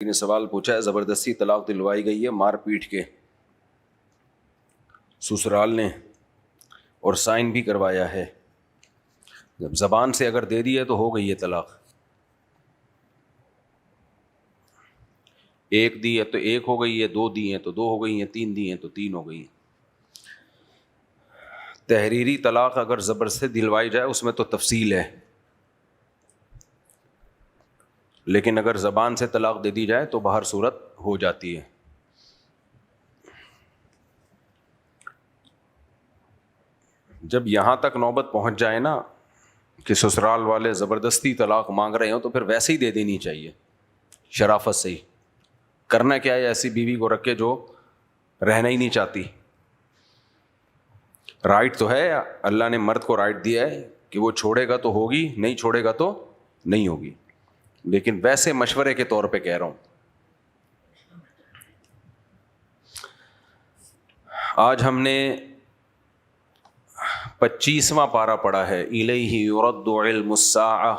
نے سوال پوچھا ہے زبردستی طلاق دلوائی گئی ہے مار پیٹ کے سسرال نے اور سائن بھی کروایا ہے, جب زبان سے اگر دے دی ہے تو ہو گئی ہے طلاق. ایک دی ہے تو ایک ہو گئی ہے, دو دی ہیں تو دو ہو گئی ہیں, تین دی ہیں تو تین ہو گئی ہیں. تحریری طلاق اگر زبردستی دلوائی جائے اس میں تو تفصیل ہے, لیکن اگر زبان سے طلاق دے دی جائے تو بہر صورت ہو جاتی ہے. جب یہاں تک نوبت پہنچ جائے نا کہ سسرال والے زبردستی طلاق مانگ رہے ہوں تو پھر ویسے ہی دے دینی چاہیے, شرافت سے ہی. کرنا کیا ہے ایسی بیوی کو رکھ کے جو رہنا ہی نہیں چاہتی. رائٹ تو ہے, اللہ نے مرد کو رائٹ دیا ہے کہ وہ چھوڑے گا تو ہوگی, نہیں چھوڑے گا تو نہیں ہوگی, لیکن ویسے مشورے کے طور پہ کہہ رہا ہوں. آج ہم نے 25واں پارہ پڑھا ہے, الیہ یرد علم الساعہ.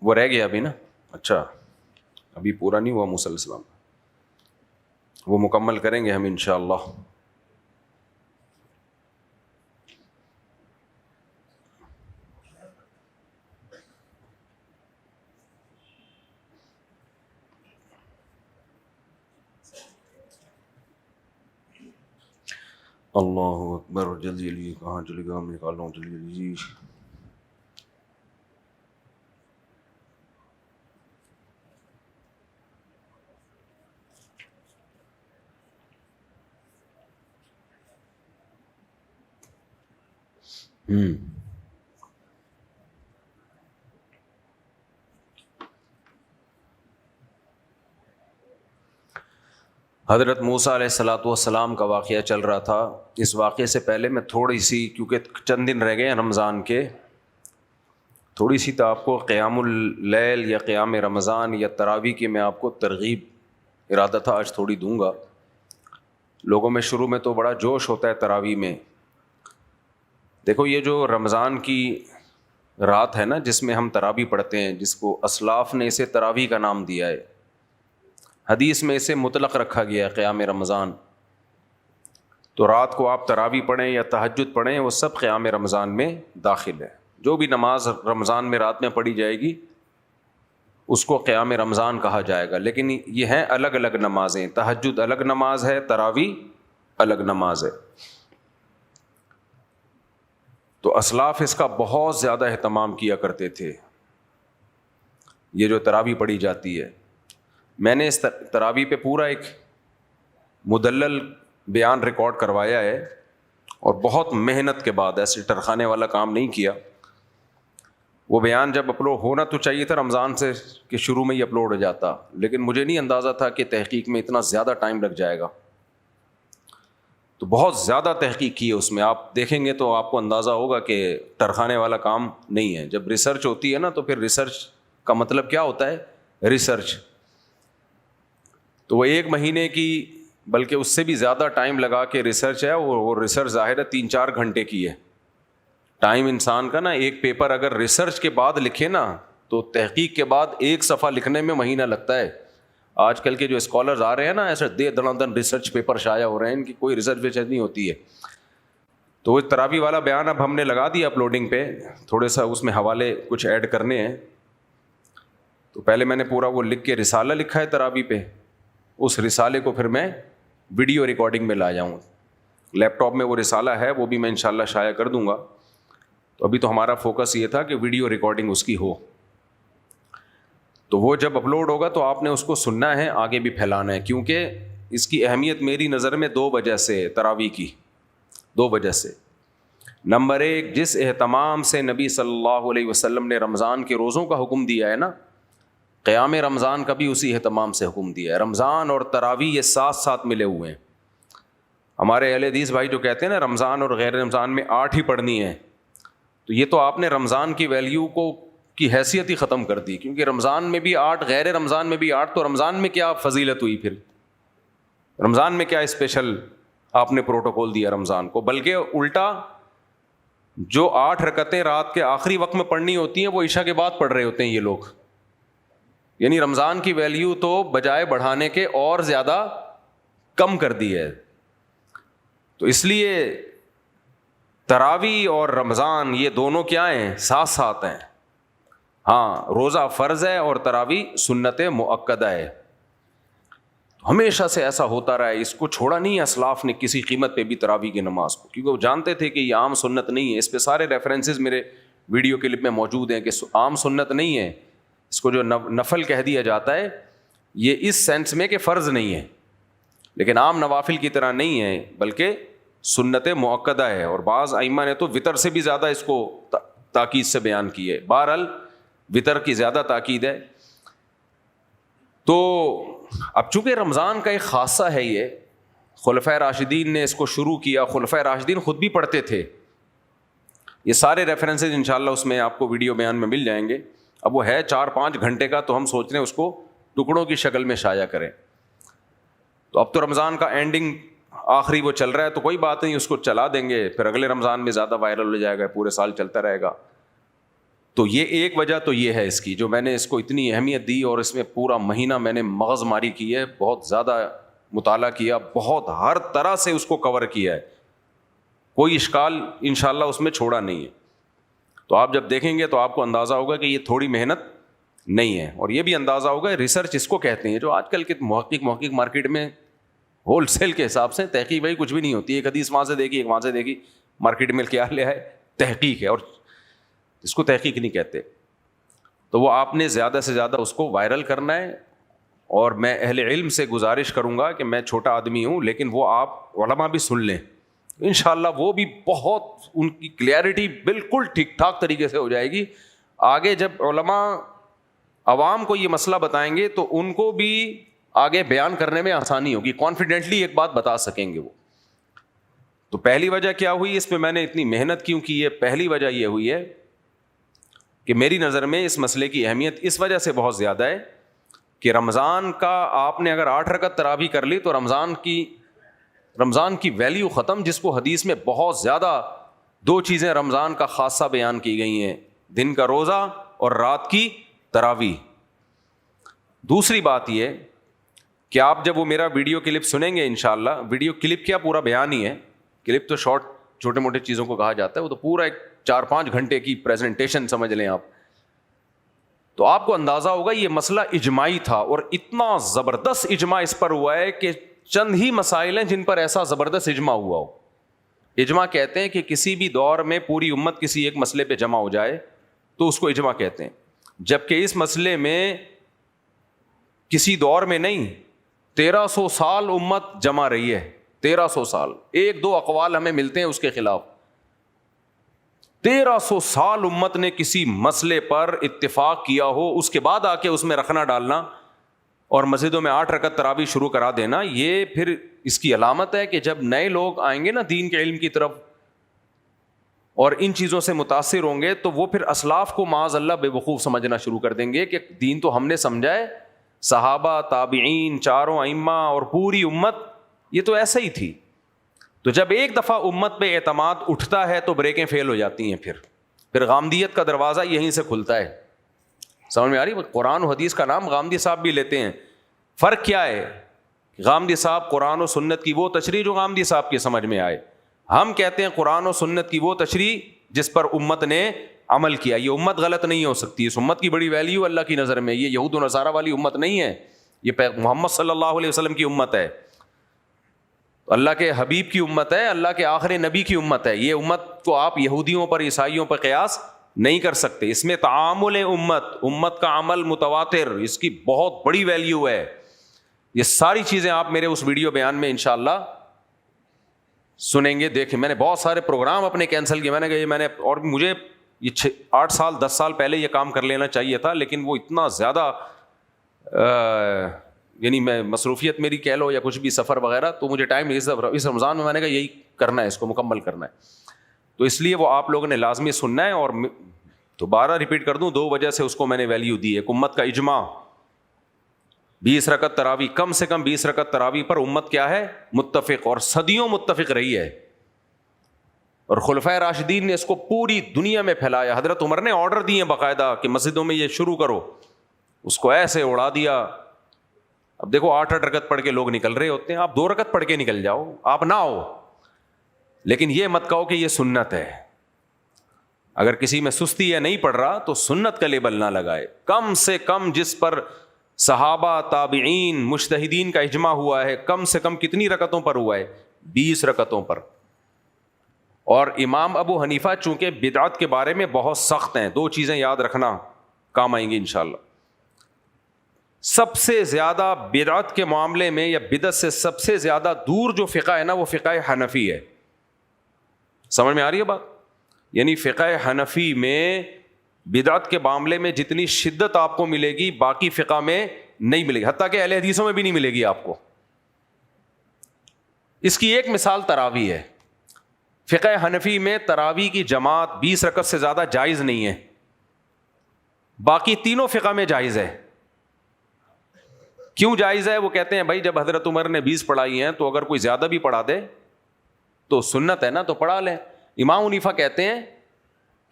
وہ رہ گیا ابھی نا, اچھا ابھی پورا نہیں ہوا موسیٰ علیہ السلام, وہ مکمل کریں گے ہم انشاءاللہ. اللہ اکبر, جلدی جلدی کہاں چلے گا, ہم نکال رہا ہوں جلدی جلدی. حضرت موسیٰ علیہ السلام کا واقعہ چل رہا تھا. اس واقعے سے پہلے میں تھوڑی سی, کیونکہ چند دن رہ گئے ہیں رمضان کے, تھوڑی سی تو آپ کو قیام اللیل یا قیام رمضان یا تراویح کی میں آپ کو ترغیب ارادہ تھا آج تھوڑی دوں گا. لوگوں میں شروع میں تو بڑا جوش ہوتا ہے تراویح میں. دیکھو یہ جو رمضان کی رات ہے نا جس میں ہم تراویح پڑھتے ہیں, جس کو اسلاف نے اسے تراویح کا نام دیا ہے, حدیث میں اسے مطلق رکھا گیا ہے قیام رمضان. تو رات کو آپ تراویح پڑھیں یا تہجد پڑھیں وہ سب قیام رمضان میں داخل ہے. جو بھی نماز رمضان میں رات میں پڑھی جائے گی اس کو قیام رمضان کہا جائے گا. لیکن یہ ہیں الگ الگ نمازیں, تہجد الگ نماز ہے, تراویح الگ نماز ہے. تو اسلاف اس کا بہت زیادہ اہتمام کیا کرتے تھے, یہ جو تراویح پڑھی جاتی ہے. میں نے اس تراویح پہ پورا ایک مدلل بیان ریکارڈ کروایا ہے, اور بہت محنت کے بعد, ایسے ٹرخانے والا کام نہیں کیا. وہ بیان جب اپلوڈ ہونا تو چاہیے تھا رمضان سے کہ شروع میں ہی اپلوڈ ہو جاتا, لیکن مجھے نہیں اندازہ تھا کہ تحقیق میں اتنا زیادہ ٹائم لگ جائے گا. تو بہت زیادہ تحقیق کی ہے اس میں, آپ دیکھیں گے تو آپ کو اندازہ ہوگا کہ ٹرخانے والا کام نہیں ہے. جب ریسرچ ہوتی ہے نا تو پھر ریسرچ کا مطلب کیا ہوتا ہے, ریسرچ. تو وہ 1 مہینے کی بلکہ اس سے بھی زیادہ ٹائم لگا کے ریسرچ ہے, وہ ریسرچ ظاہر ہے 3-4 گھنٹے کی ہے. ٹائم انسان کا نا, ایک پیپر اگر ریسرچ کے بعد لکھے نا تو تحقیق کے بعد 1 صفحہ لکھنے میں مہینہ لگتا ہے. آج کل کے جو اسکالرز آ رہے ہیں نا ایسے دن دن ریسرچ پیپر شائع ہو رہے ہیں, ان کی کوئی ریسرچ ویسرچ نہیں ہوتی ہے. تو وہ تراویح والا بیان اب ہم نے لگا دیا اپلوڈنگ پہ, تھوڑے سا اس میں حوالے کچھ ایڈ کرنے ہیں. تو پہلے میں نے پورا وہ لکھ کے رسالہ لکھا ہے تراویح پہ, اس رسالے کو پھر میں ویڈیو ریکارڈنگ میں لا جاؤں. لیپ ٹاپ میں وہ رسالہ ہے, وہ بھی میں انشاءاللہ شائع کر دوں گا. تو ابھی تو ہمارا فوکس یہ تھا کہ ویڈیو ریکارڈنگ اس کی ہو. تو وہ جب اپلوڈ ہوگا تو آپ نے اس کو سننا ہے, آگے بھی پھیلانا ہے, کیونکہ اس کی اہمیت میری نظر میں 2 وجہ سے, تراویح کی 2 وجہ سے. نمبر 1, جس اہتمام سے نبی صلی اللہ علیہ وسلم نے رمضان کے روزوں کا حکم دیا ہے نا, قیام رمضان کا بھی اسی اہتمام سے حکم دیا ہے. رمضان اور تراویح یہ ساتھ ساتھ ملے ہوئے ہیں. ہمارے اہل حدیث بھائی جو کہتے ہیں نا رمضان اور غیر رمضان میں 8 ہی پڑھنی ہے, تو یہ تو آپ نے رمضان کی ویلیو کی حیثیت ہی ختم کر دی, کیونکہ رمضان میں بھی 8, غیر رمضان میں بھی 8, تو رمضان میں کیا فضیلت ہوئی, پھر رمضان میں کیا اسپیشل آپ نے پروٹوکول دیا رمضان کو. بلکہ الٹا جو 8 رکعتیں رات کے آخری وقت میں پڑھنی ہوتی ہیں وہ عشاء کے بعد پڑھ رہے ہوتے ہیں یہ لوگ. یعنی رمضان کی ویلیو تو بجائے بڑھانے کے اور زیادہ کم کر دی ہے. تو اس لیے تراویح اور رمضان یہ دونوں کیا ہیں؟ ساتھ ساتھ ہیں. ہاں روزہ فرض ہے اور تراویح سنت مؤکدہ ہے. ہمیشہ سے ایسا ہوتا رہا ہے, اس کو چھوڑا نہیں ہے اسلاف نے کسی قیمت پہ بھی تراویح کی نماز کو, کیونکہ وہ جانتے تھے کہ یہ عام سنت نہیں ہے. اس پہ سارے ریفرنسز میرے ویڈیو کلپ میں موجود ہیں کہ عام سنت نہیں ہے. اس کو جو نفل کہہ دیا جاتا ہے یہ اس سینس میں کہ فرض نہیں ہے, لیکن عام نوافل کی طرح نہیں ہے بلکہ سنت مؤکدہ ہے. اور بعض ائمہ نے تو وطر سے بھی زیادہ اس کو تاکید سے بیان کی ہے. بہرحال وطر کی زیادہ تاکید ہے. تو اب چونکہ رمضان کا ایک خاصہ ہے, یہ خلفائے راشدین نے اس کو شروع کیا, خلفائے راشدین خود بھی پڑھتے تھے. یہ سارے ریفرنسز انشاءاللہ اس میں آپ کو ویڈیو بیان میں مل جائیں گے. اب وہ ہے 4-5 گھنٹے کا, تو ہم سوچ رہے ہیں اس کو ٹکڑوں کی شکل میں شائع کریں. تو اب تو رمضان کا اینڈنگ آخری وہ چل رہا ہے, تو کوئی بات نہیں, اس کو چلا دیں گے, پھر اگلے رمضان میں زیادہ وائرل ہو جائے گا, پورے سال چلتا رہے گا. تو یہ ایک وجہ تو یہ ہے اس کی, جو میں نے اس کو اتنی اہمیت دی اور اس میں پورا مہینہ میں نے مغز ماری کی ہے, بہت زیادہ مطالعہ کیا, بہت ہر طرح سے اس کو کور کیا ہے, کوئی اشکال انشاءاللہ اس میں چھوڑا نہیں ہے. تو آپ جب دیکھیں گے تو آپ کو اندازہ ہوگا کہ یہ تھوڑی محنت نہیں ہے. اور یہ بھی اندازہ ہوگا ریسرچ اس کو کہتے ہیں, جو آج کل کے محقق مارکیٹ میں ہول سیل کے حساب سے تحقیق بھائی کچھ بھی نہیں ہوتی. ایک حدیث وہاں سے دیکھی, ایک وہاں سے دیکھی, مارکیٹ میں کیا لے ہے؟ تحقیق ہے, اور اس کو تحقیق نہیں کہتے. تو وہ آپ نے زیادہ سے زیادہ اس کو وائرل کرنا ہے. اور میں اہل علم سے گزارش کروں گا کہ میں چھوٹا آدمی ہوں, لیکن وہ آپ علماء بھی سن لیں انشاءاللہ, وہ بھی بہت ان کی کلیئرٹی بالکل ٹھیک ٹھاک طریقے سے ہو جائے گی. آگے جب علماء عوام کو یہ مسئلہ بتائیں گے تو ان کو بھی آگے بیان کرنے میں آسانی ہوگی, کانفیڈنٹلی ایک بات بتا سکیں گے وہ. تو پہلی وجہ کیا ہوئی اس پہ میں نے اتنی محنت کیوں کی ہے؟ پہلی وجہ یہ ہوئی ہے کہ میری نظر میں اس مسئلے کی اہمیت اس وجہ سے بہت زیادہ ہے کہ رمضان کا آپ نے اگر 8 رکعت تراویح کر لی تو رمضان کی ویلیو ختم, جس کو حدیث میں بہت زیادہ 2 چیزیں رمضان کا خاصہ بیان کی گئی ہیں, دن کا روزہ اور رات کی تراویح. دوسری بات یہ کہ آپ جب وہ میرا ویڈیو کلپ سنیں گے انشاءاللہ, ویڈیو کلپ کیا پورا بیان ہی ہے, کلپ تو شارٹ چھوٹے موٹے چیزوں کو کہا جاتا ہے, وہ تو پورا ایک 4-5 گھنٹے کی پریزنٹیشن سمجھ لیں آپ. تو آپ کو اندازہ ہوگا یہ مسئلہ اجماعی تھا, اور اتنا زبردست اجماع اس پر ہوا ہے کہ چند ہی مسائل ہیں جن پر ایسا زبردست اجماع ہوا ہو. اجماع کہتے ہیں کہ کسی بھی دور میں پوری امت کسی ایک مسئلے پہ جمع ہو جائے تو اس کو اجماع کہتے ہیں. جبکہ اس مسئلے میں کسی دور میں نہیں, 1300 سال امت جمع رہی ہے. 1300 سال, 1-2 اقوال ہمیں ملتے ہیں اس کے خلاف. 1300 سال امت نے کسی مسئلے پر اتفاق کیا ہو, اس کے بعد آ کے اس میں رکھنا ڈالنا اور مسجدوں میں 8 رکعت تراویح شروع کرا دینا, یہ پھر اس کی علامت ہے کہ جب نئے لوگ آئیں گے نا دین کے علم کی طرف اور ان چیزوں سے متاثر ہوں گے, تو وہ پھر اسلاف کو معاذ اللہ بے وقوف سمجھنا شروع کر دیں گے کہ دین تو ہم نے سمجھا ہے, صحابہ, تابعین, چاروں ائمہ اور پوری امت یہ تو ایسا ہی تھی. تو جب ایک دفعہ امت پہ اعتماد اٹھتا ہے تو بریکیں فیل ہو جاتی ہیں, پھر غامدیت کا دروازہ یہیں سے کھلتا ہے. سمجھ میں آ رہی؟ قرآن و حدیث کا نام غامدی صاحب بھی لیتے ہیں. فرق کیا ہے؟ غامدی صاحب قرآن و سنت کی وہ تشریح جو غامدی صاحب کی سمجھ میں آئے, ہم کہتے ہیں قرآن و سنت کی وہ تشریح جس پر امت نے عمل کیا. یہ امت غلط نہیں ہو سکتی, اس امت کی بڑی ویلیو اللہ کی نظر میں, یہ یہود و نصارہ والی امت نہیں ہے, یہ محمد صلی اللہ علیہ وسلم کی امت ہے, اللہ کے حبیب کی امت ہے, اللہ کے آخری نبی کی امت ہے. یہ امت کو آپ یہودیوں پر, عیسائیوں پر قیاس نہیں کر سکتے. اس میں تعامل امت کا عمل متواتر, اس کی بہت بڑی ویلیو ہے. یہ ساری چیزیں آپ میرے اس ویڈیو بیان میں انشاءاللہ سنیں گے, دیکھیں. میں نے بہت سارے پروگرام اپنے کینسل کیے, اور مجھے یہ 8 سال 10 سال پہلے یہ کام کر لینا چاہیے تھا, لیکن وہ اتنا زیادہ یعنی میں مصروفیت میری کہہ لو یا کچھ بھی سفر وغیرہ, تو مجھے ٹائم اس رمضان میں نے کہا یہی کرنا ہے, اس کو مکمل کرنا ہے. تو اس لیے وہ آپ لوگوں نے لازمی سننا ہے. اور دوبارہ ریپیٹ کر دوں, 2 وجہ سے اس کو میں نے ویلیو دی ہے. امت کا اجماع, 20 رکعت تراویح, کم سے کم 20 رکعت تراویح پر امت کیا ہے؟ متفق, اور صدیوں متفق رہی ہے. اور خلفائے راشدین نے اس کو پوری دنیا میں پھیلایا. حضرت عمر نے آرڈر دیے باقاعدہ کہ مسجدوں میں یہ شروع کرو. اس کو ایسے اڑا دیا. اب دیکھو 8 رکعت پڑھ کے لوگ نکل رہے ہوتے ہیں, آپ 2 رکعت پڑھ کے نکل جاؤ, آپ نہ ہو, لیکن یہ مت کہو کہ یہ سنت ہے. اگر کسی میں سستی ہے نہیں پڑھ رہا تو سنت کا لیبل نہ لگائے. کم سے کم جس پر صحابہ, تابعین, مجتہدین کا اجماع ہوا ہے, کم سے کم کتنی رکعتوں پر ہوا ہے؟ 20 رکعتوں پر. اور امام ابو حنیفہ چونکہ بدعت کے بارے میں بہت سخت ہیں, 2 چیزیں یاد رکھنا کام آئیں گی انشاءاللہ. سب سے زیادہ بدعت کے معاملے میں یا بدعت سے سب سے زیادہ دور جو فقہ ہے نا, وہ فقہ حنفی ہے. سمجھ میں آ رہی ہے بات؟ یعنی فقہ حنفی میں بدعت کے معاملے میں جتنی شدت آپ کو ملے گی باقی فقہ میں نہیں ملے گی, حتیٰ کہ اہل حدیثوں میں بھی نہیں ملے گی آپ کو. اس کی ایک مثال تراویح ہے. فقہ حنفی میں تراویح کی جماعت 20 رکعت سے زیادہ جائز نہیں ہے, باقی تینوں فقہ میں جائز ہے. کیوں جائز ہے؟ وہ کہتے ہیں بھائی جب حضرت عمر نے 20 پڑھائی ہیں تو اگر کوئی زیادہ بھی پڑھا دے تو سنت ہے نا, تو پڑھا لیں. امام حنیفہ کہتے ہیں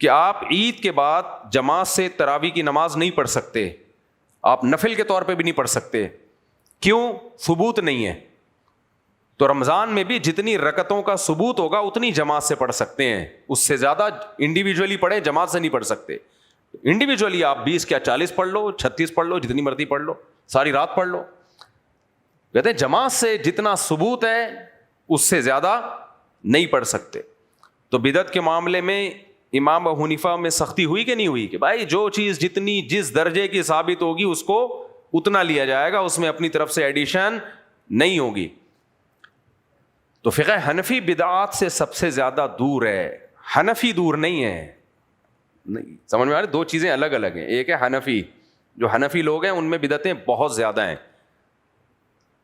کہ آپ عید کے بعد جماعت سے تراویح کی نماز نہیں پڑھ سکتے, آپ نفل کے طور پہ بھی نہیں پڑھ سکتے. کیوں؟ ثبوت نہیں ہے. تو رمضان میں بھی جتنی رکعتوں کا ثبوت ہوگا اتنی جماعت سے پڑھ سکتے ہیں, اس سے زیادہ انڈیویجولی پڑھیں, جماعت سے نہیں پڑھ سکتے. انڈیویجولی آپ 20 کیا 40 پڑھ لو, 36 پڑھ لو, جتنی مرضی پڑھ لو, ساری رات پڑھ لو. کہتے ہیں جماعت سے جتنا ثبوت ہے اس سے زیادہ نہیں پڑھ سکتے. تو بدعت کے معاملے میں امام ابو حنیفہ میں سختی ہوئی کہ نہیں ہوئی کہ بھائی جو چیز جتنی جس درجے کی ثابت ہوگی اس کو اتنا لیا جائے گا, اس میں اپنی طرف سے ایڈیشن نہیں ہوگی. تو فقہ حنفی بدعات سے سب سے زیادہ دور ہے, حنفی دور نہیں ہے. نہیں سمجھ میں آ رہی؟ 2 چیزیں الگ الگ ہیں. ایک ہے حنفی, جو حنفی لوگ ہیں ان میں بدعتیں بہت زیادہ ہیں,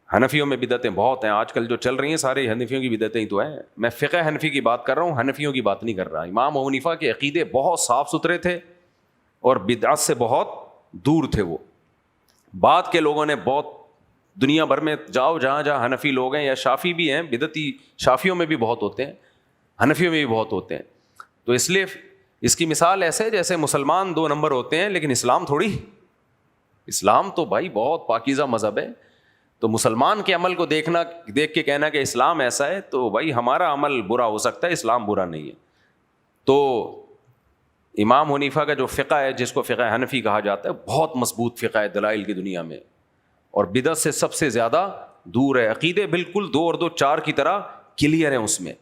حنفیوں میں بدعتیں بہت ہیں. آج کل جو چل رہی ہیں سارے حنفیوں کی بدعتیں ہی تو ہیں. میں فقہ حنفی کی بات کر رہا ہوں, حنفیوں کی بات نہیں کر رہا. امام ابو حنیفہ کے عقیدے بہت صاف ستھرے تھے اور بدعت سے بہت دور تھے. وہ بعد کے لوگوں نے بہت, دنیا بھر میں جاؤ جہاں جہاں حنفی لوگ ہیں یا شافی بھی ہیں, بدعتی شافیوں میں بھی بہت ہوتے ہیں, حنفیوں میں بھی بہت ہوتے ہیں. تو اس لیے اس کی مثال ایسے جیسے مسلمان 2 نمبر ہوتے ہیں لیکن اسلام تھوڑی, اسلام تو بھائی بہت پاکیزہ مذہب ہے. تو مسلمان کے عمل کو دیکھ کے کہنا کہ اسلام ایسا ہے, تو بھائی ہمارا عمل برا ہو سکتا ہے, اسلام برا نہیں ہے. تو امام حنیفہ کا جو فقہ ہے جس کو فقہ حنفی کہا جاتا ہے بہت مضبوط فقہ ہے دلائل کی دنیا میں, اور بدعت سے سب سے زیادہ دور ہے. عقیدے بالکل 2 اور 2 4 کی طرح کلیئر ہیں اس میں.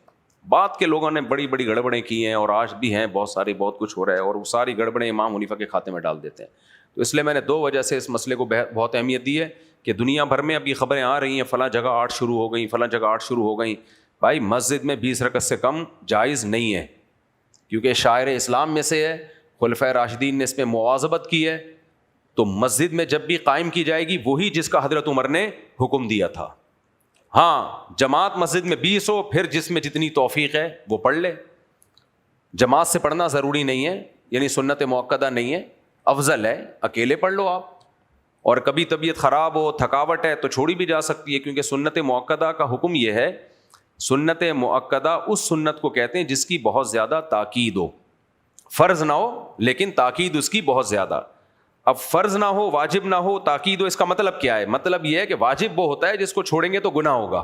بعد کے لوگوں نے بڑی بڑی گڑبڑیں کی ہیں اور آج بھی ہیں بہت ساری, بہت کچھ ہو رہا ہے, اور وہ ساری گڑبڑیں امام حنیفہ کے کھاتے میں ڈال دیتے ہیں. تو اس لیے میں نے 2 وجہ سے اس مسئلے کو بہت اہمیت دی ہے کہ دنیا بھر میں اب یہ خبریں آ رہی ہیں فلاں جگہ 8 شروع ہو گئیں, فلاں جگہ 8 شروع ہو گئیں. بھائی مسجد میں 20 رکعت سے کم جائز نہیں ہے, کیونکہ شاعر اسلام میں سے ہے, خلفائے راشدین نے اس میں مواظبت کی ہے. تو مسجد میں جب بھی قائم کی جائے گی وہی جس کا حضرت عمر نے حکم دیا تھا. ہاں جماعت مسجد میں 20 ہو, پھر جس میں جتنی توفیق ہے وہ پڑھ لے. جماعت سے پڑھنا ضروری نہیں ہے, یعنی سنت موقدہ نہیں ہے, افضل ہے اکیلے پڑھ لو آپ. اور کبھی طبیعت خراب ہو, تھکاوٹ ہے تو چھوڑی بھی جا سکتی ہے, کیونکہ سنت موقدہ کا حکم یہ ہے, سنت موقدہ اس سنت کو کہتے ہیں جس کی بہت زیادہ تاکید ہو, فرض نہ ہو لیکن تاکید اس کی بہت زیادہ. اب فرض نہ ہو, واجب نہ ہو, تاکید ہو, اس کا مطلب کیا ہے؟ مطلب یہ ہے کہ واجب وہ ہوتا ہے جس کو چھوڑیں گے تو گناہ ہوگا,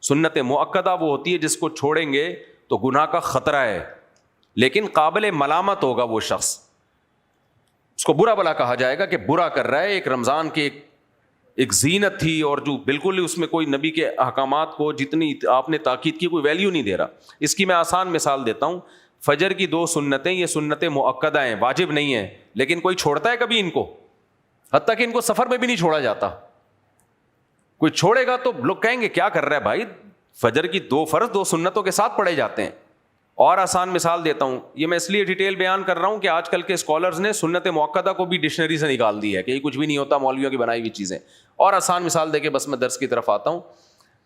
سنت موقدہ وہ ہوتی ہے جس کو چھوڑیں گے تو گناہ کا خطرہ ہے لیکن قابل ملامت ہوگا وہ شخص, اس کو برا بلا کہا جائے گا کہ برا کر رہا ہے. ایک رمضان کی ایک زینت تھی اور جو بالکل اس میں کوئی نبی کے احکامات کو جتنی آپ نے تاکید کی کوئی ویلیو نہیں دے رہا. اس کی میں آسان مثال دیتا ہوں. فجر کی 2 سنتیں یہ سنتیں مؤکدہ ہیں, واجب نہیں ہیں, لیکن کوئی چھوڑتا ہے کبھی ان کو؟ حتیٰ کہ ان کو سفر میں بھی نہیں چھوڑا جاتا. کوئی چھوڑے گا تو لوگ کہیں گے کیا کر رہا ہے بھائی, فجر کی 2 فرض 2 سنتوں کے ساتھ پڑھے جاتے ہیں. اور آسان مثال دیتا ہوں, یہ میں اس لیے ڈیٹیل بیان کر رہا ہوں کہ آج کل کے اسکالرز نے سنت موقدہ کو بھی ڈکشنری سے نکال دی ہے کہ یہ کچھ بھی نہیں ہوتا, مولویوں کی بنائی ہوئی چیزیں. اور آسان مثال دے کے بس میں درس کی طرف آتا ہوں.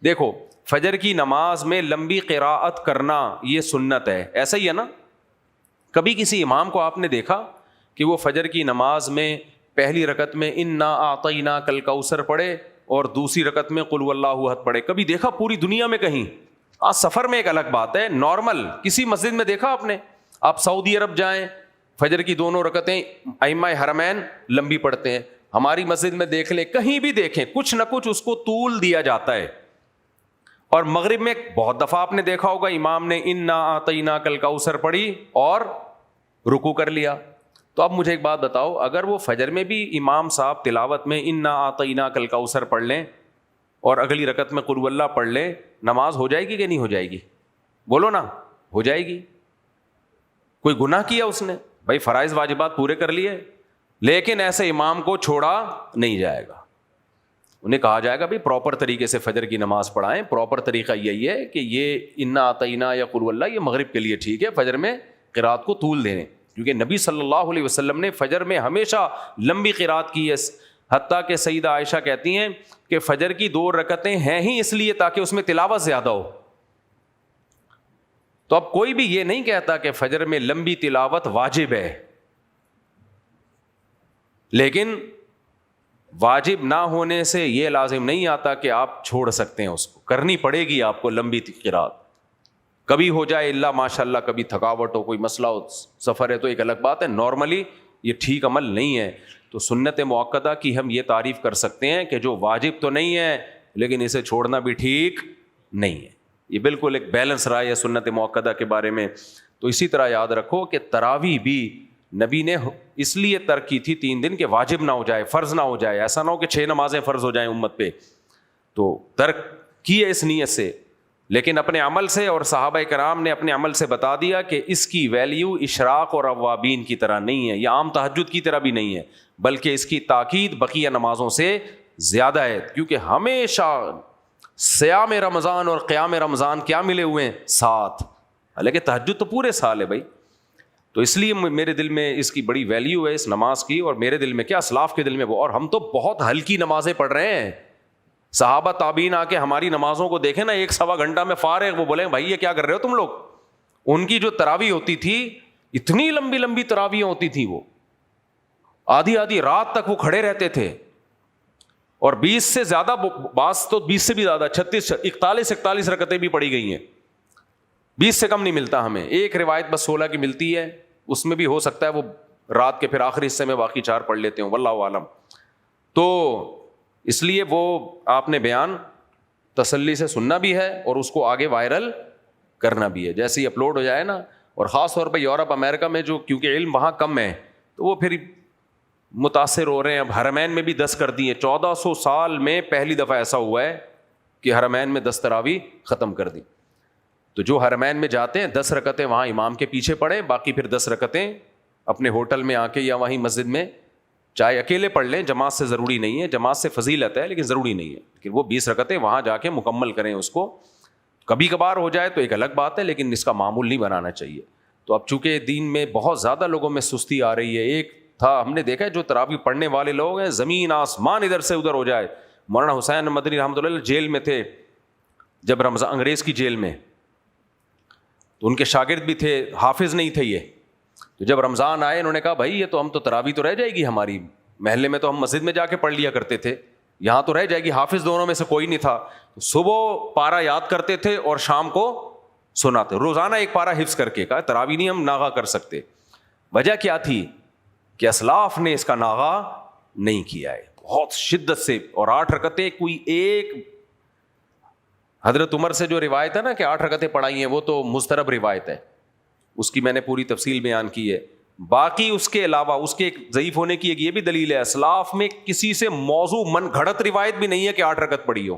دیکھو فجر کی نماز میں لمبی قراءت کرنا یہ سنت ہے, ایسا ہی ہے نا؟ کبھی کسی امام کو آپ نے دیکھا کہ وہ فجر کی نماز میں پہلی رکعت میں انا اعطیناک الکوثر پڑھے اور دوسری رکعت میں قل واللہ احد پڑھے؟ کبھی دیکھا پوری دنیا میں کہیں؟ سفر میں ایک الگ بات ہے, نارمل کسی مسجد میں دیکھا آپ نے؟ آپ سعودی عرب جائیں, فجر کی 2 رکعتیں ائمہ حرمین لمبی پڑھتے ہیں. ہماری مسجد میں دیکھ لیں, کہیں بھی دیکھیں, کچھ نہ کچھ اس کو طول دیا جاتا ہے. اور مغرب میں بہت دفعہ آپ نے دیکھا ہوگا امام نے انا اعطیناک الکوثر پڑھی اور رکوع کر لیا. تو اب مجھے ایک بات بتاؤ, اگر وہ فجر میں بھی امام صاحب تلاوت میں انا اعطیناک الکوثر پڑھ لیں اور اگلی رکعت میں قل اللہ پڑھ لیں, نماز ہو جائے گی کہ نہیں ہو جائے گی؟ بولو نا, ہو جائے گی. کوئی گناہ کیا اس نے؟ بھائی فرائض واجبات پورے کر لیے, لیکن ایسے امام کو چھوڑا نہیں جائے گا. انہیں کہا جائے گا بھائی پراپر طریقے سے فجر کی نماز پڑھائیں. پراپر طریقہ یہی ہے کہ یہ انا اعطینا یا قل اللہ یہ مغرب کے لیے ٹھیک ہے, فجر میں قرات کو طول دیں, کیونکہ نبی صلی اللہ علیہ وسلم نے فجر میں ہمیشہ لمبی قرات کی ہے. حتیٰ کہ سیدہ عائشہ کہتی ہیں کہ فجر کی 2 رکعتیں ہیں ہی اس لیے تاکہ اس میں تلاوت زیادہ ہو. تو اب کوئی بھی یہ نہیں کہتا کہ فجر میں لمبی تلاوت واجب ہے, لیکن واجب نہ ہونے سے یہ لازم نہیں آتا کہ آپ چھوڑ سکتے ہیں, اس کو کرنی پڑے گی آپ کو لمبی قرات. کبھی ہو جائے اللہ ماشاء اللہ, کبھی تھکاوٹ ہو, کوئی مسئلہ ہو, سفر ہے تو ایک الگ بات ہے. نارملی یہ ٹھیک عمل نہیں ہے. تو سنت مؤکدہ کی ہم یہ تعریف کر سکتے ہیں کہ جو واجب تو نہیں ہے لیکن اسے چھوڑنا بھی ٹھیک نہیں ہے. یہ بالکل ایک بیلنس رائے ہے سنت مؤکدہ کے بارے میں. تو اسی طرح یاد رکھو کہ تراویح بھی نبی نے اس لیے ترک کی تھی 3 دن کہ واجب نہ ہو جائے, فرض نہ ہو جائے. ایسا نہ ہو کہ 6 نمازیں فرض ہو جائیں امت پہ. تو ترک کی ہے اس نیت سے, لیکن اپنے عمل سے, اور صحابہ کرام نے اپنے عمل سے بتا دیا کہ اس کی ویلیو اشراق اور اوابین کی طرح نہیں ہے, یا عام تہجد کی طرح بھی نہیں ہے, بلکہ اس کی تاکید بقیہ نمازوں سے زیادہ ہے. کیونکہ ہمیشہ صیام رمضان اور قیام رمضان کیا ملے ہوئے ہیں؟ ساتھ. حالانکہ تہجد تو پورے سال ہے بھائی. تو اس لیے میرے دل میں اس کی بڑی ویلیو ہے اس نماز کی, اور میرے دل میں کیا, اسلاف کے دل میں وہ. اور ہم تو بہت ہلکی نمازیں پڑھ رہے ہیں. صحابہ تابعین آ کے ہماری نمازوں کو دیکھیں نا, 1-1.25 گھنٹہ میں فارغ, وہ بولیں بھائی یہ کیا کر رہے ہو تم لوگ. ان کی جو تراویح ہوتی تھی, اتنی لمبی لمبی تراویح ہوتی تھی, وہ آدھی رات تک وہ کھڑے رہتے تھے, اور 20 سے زیادہ, بعض تو 20 سے بھی زیادہ, 41 رکعتیں بھی پڑھی گئی ہیں. 20 سے کم نہیں ملتا ہمیں. ایک روایت بس 16 کی ملتی ہے, اس میں بھی ہو سکتا ہے وہ رات کے پھر آخری حصے میں باقی 4 پڑھ لیتے ہوں, واللہ عالم. تو اس لیے وہ آپ نے بیان تسلی سے سننا بھی ہے اور اس کو آگے وائرل کرنا بھی ہے. جیسے ہی اپلوڈ ہو جائے نا, اور خاص طور پہ یورپ امریکہ میں جو کیونکہ علم وہاں کم ہے, تو وہ پھر متاثر ہو رہے ہیں. اب حرمین میں بھی 10 کر دی ہیں. 1400 سال میں پہلی دفعہ ایسا ہوا ہے کہ حرمین میں 10 تراویح ختم کر دی. تو جو حرمین میں جاتے ہیں 10 رکعتیں وہاں امام کے پیچھے پڑھیں, باقی پھر 10 رکعتیں اپنے ہوٹل میں آ کے یا وہیں مسجد میں چاہے اکیلے پڑھ لیں, جماعت سے ضروری نہیں ہے. جماعت سے فضیلت ہے لیکن ضروری نہیں ہے. لیکن وہ 20 رکعتیں وہاں جا کے مکمل کریں. اس کو کبھی کبھار ہو جائے تو ایک الگ بات ہے, لیکن اس کا معمول نہیں بنانا چاہیے. تو اب چونکہ دین میں بہت زیادہ لوگوں میں سستی آ رہی ہے. ایک تھا, ہم نے دیکھا ہے جو تراویح پڑھنے والے لوگ ہیں, زمین آسمان ادھر سے ادھر ہو جائے. مولانا حسین مدنی رحمۃ اللہ جیل میں تھے جب رمضان, انگریز کی جیل میں, تو ان کے شاگرد بھی تھے, حافظ نہیں تھے یہ. تو جب رمضان آئے انہوں نے کہا بھائی یہ تو ہم تو تراویح تو رہ جائے گی ہماری, محلے میں تو ہم مسجد میں جا کے پڑھ لیا کرتے تھے, یہاں تو رہ جائے گی. حافظ دونوں میں سے کوئی نہیں تھا. تو صبح پارا یاد کرتے تھے اور شام کو سناتے, روزانہ ایک پارا حفظ کر کے. کہا تراویح نہیں ہم ناغہ کر سکتے. وجہ کیا تھی کہ اسلاف نے اس کا ناغہ نہیں کیا ہے بہت شدت سے. اور 8 رکعتیں کوئی ایک, حضرت عمر سے جو روایت ہے نا کہ 8 رکعتیں پڑھائی ہیں, وہ تو مسترب روایت ہے, اس کی میں نے پوری تفصیل بیان کی ہے. باقی اس کے علاوہ اس کے ایک ضعیف ہونے کی ایک یہ بھی دلیل ہے, اسلاف میں کسی سے موضوع من گھڑت روایت بھی نہیں ہے کہ 8 رکعت پڑھی ہو,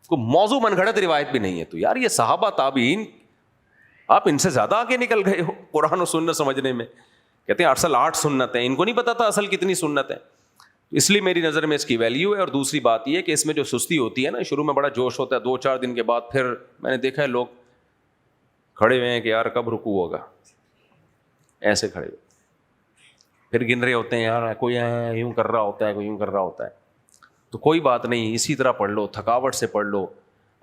کوئی موضوع من گھڑت روایت بھی نہیں ہے. تو یار یہ صحابہ تابعین, آپ ان سے زیادہ آگے نکل گئے ہو قرآن و سنت سمجھنے میں. کہتے ہیں اصل 8 سنت ہیں, ان کو نہیں پتا تھا اصل کتنی سنت ہے. اس لیے میری نظر میں اس کی ویلیو ہے. اور دوسری بات یہ کہ اس میں جو سستی ہوتی ہے نا, شروع میں بڑا جوش ہوتا ہے, 2-4 دن کے بعد پھر میں نے دیکھا ہے لوگ کھڑے ہوئے ہیں کہ یار کب رکوع ہوگا, ایسے کھڑے ہوئے, پھر گن رہے ہوتے ہیں یار کوئی یوں کر رہا ہوتا ہے, کوئی یوں کر رہا ہوتا ہے. تو کوئی بات نہیں, اسی طرح پڑھ لو, تھکاوٹ سے پڑھ لو.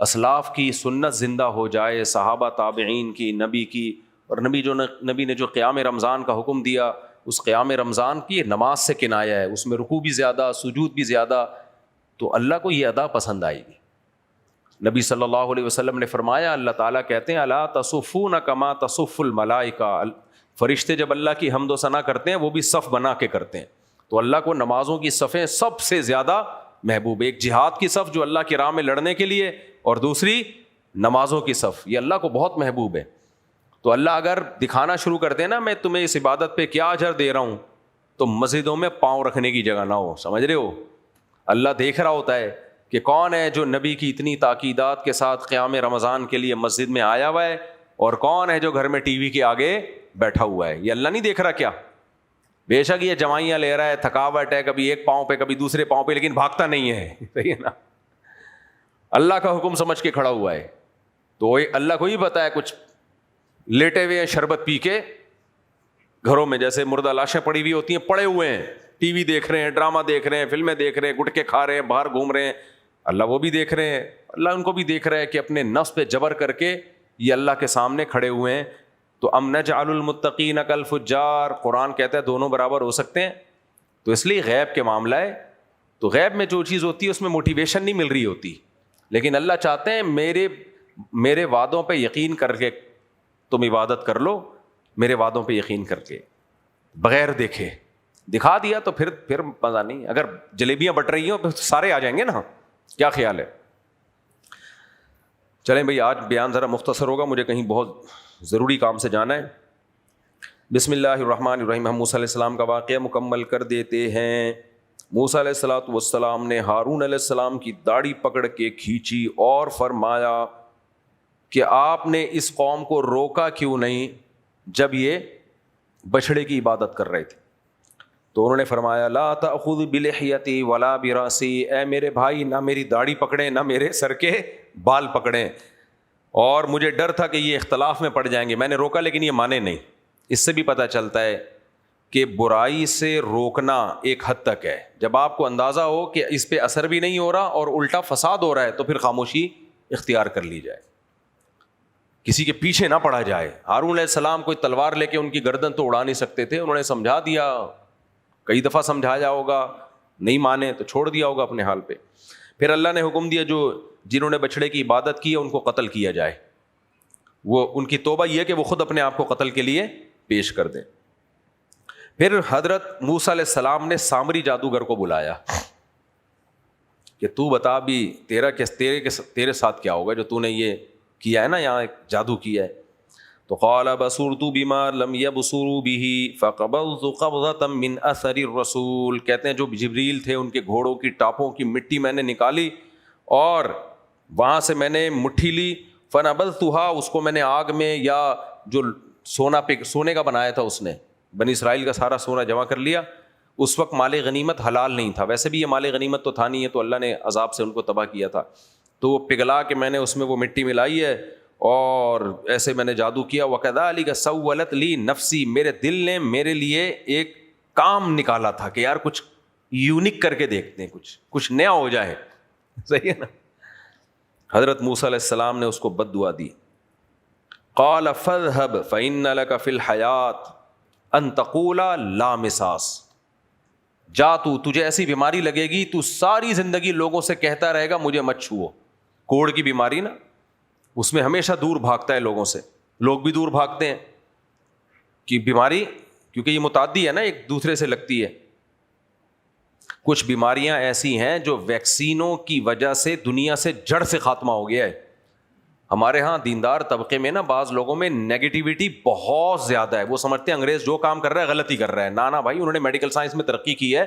اسلاف کی سنت زندہ ہو جائے, صحابہ تابعین کی, نبی کی. اور نبی نے جو قیام رمضان کا حکم دیا, اس قیام رمضان کی نماز سے کنایا ہے, اس میں رکوع بھی زیادہ, سجود بھی زیادہ. تو اللہ کو یہ ادا پسند آئے گی. نبی صلی اللہ علیہ وسلم نے فرمایا, اللہ تعالیٰ کہتے ہیں الا تصفون کما تصف الملائکہ, فرشتے جب اللہ کی حمد و ثنا کرتے ہیں وہ بھی صف بنا کے کرتے ہیں. تو اللہ کو نمازوں کی صفیں سب سے زیادہ محبوب. ایک جہاد کی صف جو اللہ کی راہ میں لڑنے کے لیے, اور دوسری نمازوں کی صف, یہ اللہ کو بہت محبوب ہے. تو اللہ اگر دکھانا شروع کر دے نا میں تمہیں اس عبادت پہ کیا اجر دے رہا ہوں, تو مسجدوں میں پاؤں رکھنے کی جگہ نہ ہو. سمجھ رہے ہو, اللہ دیکھ رہا ہوتا ہے کہ کون ہے جو نبی کی اتنی تاکیدات کے ساتھ قیام رمضان کے لیے مسجد میں آیا ہوا ہے, اور کون ہے جو گھر میں ٹی وی کے آگے بیٹھا ہوا ہے. یہ اللہ نہیں دیکھ رہا کیا؟ بے شک یہ جوائیاں لے رہا ہے, تھکاوٹ ہے, کبھی ایک پاؤں پہ کبھی دوسرے پاؤں پہ, لیکن بھاگتا نہیں ہے. صحیح ہے نا, اللہ کا حکم سمجھ کے کھڑا ہوا ہے. تو اللہ کو ہی پتا ہے, کچھ لیٹے ہوئے ہیں شربت پی کے گھروں میں, جیسے مردہ لاشیں پڑی ہوئی ہوتی ہیں, پڑے ہوئے ہیں, ٹی وی دیکھ رہے ہیں, ڈرامہ دیکھ رہے ہیں, فلمیں دیکھ رہے ہیں, گٹکے کھا رہے ہیں, باہر گھوم رہے ہیں. اللہ وہ بھی دیکھ رہے ہیں, اللہ ان کو بھی دیکھ رہا ہے کہ اپنے نفس پہ جبر کر کے یہ اللہ کے سامنے کھڑے ہوئے ہیں. تو ام نجعل المتقین کالفجار, قرآن کہتا ہے دونوں برابر ہو سکتے ہیں. تو اس لیے غیب کے معاملہ ہے, تو غیب میں جو چیز ہوتی ہے اس میں موٹیویشن نہیں مل رہی ہوتی, لیکن اللہ چاہتے ہیں میرے وعدوں پہ یقین کر کے تم عبادت کر لو, میرے وعدوں پہ یقین کر کے, بغیر دیکھے. دکھا دیا تو پھر مزہ نہیں. اگر جلیبیاں بٹ رہی ہوں پھر سارے آ جائیں گے نا, کیا خیال ہے؟ چلیں بھائی, آج بیان ذرا مختصر ہوگا, مجھے کہیں بہت ضروری کام سے جانا ہے. بسم اللہ الرحمن الرحیم. ہم موسیٰ علیہ السلام کا واقعہ مکمل کر دیتے ہیں. موسیٰ علیہ السلام نے ہارون علیہ السلام کی داڑھی پکڑ کے کھینچی اور فرمایا کہ آپ نے اس قوم کو روکا کیوں نہیں جب یہ بچھڑے کی عبادت کر رہے تھے؟ تو انہوں نے فرمایا لا تأخذ بلحیتی ولا براسی, اے میرے بھائی نہ میری داڑھی پکڑیں نہ میرے سر کے بال پکڑیں. اور مجھے ڈر تھا کہ یہ اختلاف میں پڑ جائیں گے, میں نے روکا لیکن یہ مانے نہیں. اس سے بھی پتہ چلتا ہے کہ برائی سے روکنا ایک حد تک ہے. جب آپ کو اندازہ ہو کہ اس پہ اثر بھی نہیں ہو رہا اور الٹا فساد ہو رہا ہے, تو پھر خاموشی اختیار کر لی جائے, کسی کے پیچھے نہ پڑا جائے. ہارون علیہ السلام کوئی تلوار لے کے ان کی گردن تو اڑا نہیں سکتے تھے, انہوں نے سمجھا دیا, کئی دفعہ سمجھایا ہوگا, نہیں مانے تو چھوڑ دیا ہوگا اپنے حال پہ. پھر اللہ نے حکم دیا جنہوں نے بچڑے کی عبادت کی ہے ان کو قتل کیا جائے. وہ ان کی توبہ یہ کہ وہ خود اپنے آپ کو قتل کے لیے پیش کر دیں. پھر حضرت موسیٰ علیہ السلام نے سامری جادوگر کو بلایا کہ تو بتا بھی تیرے ساتھ کیا ہوگا جو تو نے یہ کیا ہے نا, یہاں ایک جادو کیا ہے. تو قال بصرت بما لم يبصروا به فقبضت قبضة من اثر الرسول. کہتے ہیں جو جبریل تھے ان کے گھوڑوں کی ٹاپوں کی مٹی میں نے نکالی اور وہاں سے میں نے مٹھی لی. فنبذتها, اس کو میں نے آگ میں, یا جو سونے کا بنایا تھا اس نے, بنی اسرائیل کا سارا سونا جمع کر لیا. اس وقت مال غنیمت حلال نہیں تھا, ویسے بھی یہ مال غنیمت تو تھا نہیں ہے, تو اللہ نے عذاب سے ان کو تباہ کیا تھا. تو وہ پگھلا کے میں نے اس میں وہ مٹی ملائی ہے اور ایسے میں نے جادو کیا. وَكَذَلِكَ سَوَّلَتْ لِي نَفْسِي, میرے دل نے میرے لیے ایک کام نکالا تھا کہ یار کچھ یونک کر کے دیکھتے ہیں, کچھ نیا ہو جائے. صحیح ہے نا. حضرت موسیٰ علیہ السلام نے اس کو بد دعا دی. قَالَ فَاذْهَبْ فَإِنَّ لَكَ فِي الْحَيَاةِ أَن تَقُولَ لَا مِسَاسَ. جا تجھے ایسی بیماری لگے گی تو ساری زندگی لوگوں سے کہتا رہے گا مجھے مت چھوؤ. کوڑ کی بیماری نا, اس میں ہمیشہ دور بھاگتا ہے لوگوں سے, لوگ بھی دور بھاگتے ہیں کہ بیماری, کیونکہ یہ متعدی ہے نا, ایک دوسرے سے لگتی ہے. کچھ بیماریاں ایسی ہیں جو ویکسینوں کی وجہ سے دنیا سے جڑ سے خاتمہ ہو گیا ہے. ہمارے ہاں دیندار طبقے میں نا بعض لوگوں میں نیگیٹیوٹی بہت زیادہ ہے. وہ سمجھتے ہیں انگریز جو کام کر رہا ہے غلط ہی کر رہا ہے. نا بھائی, انہوں نے میڈیکل سائنس میں ترقی کی ہے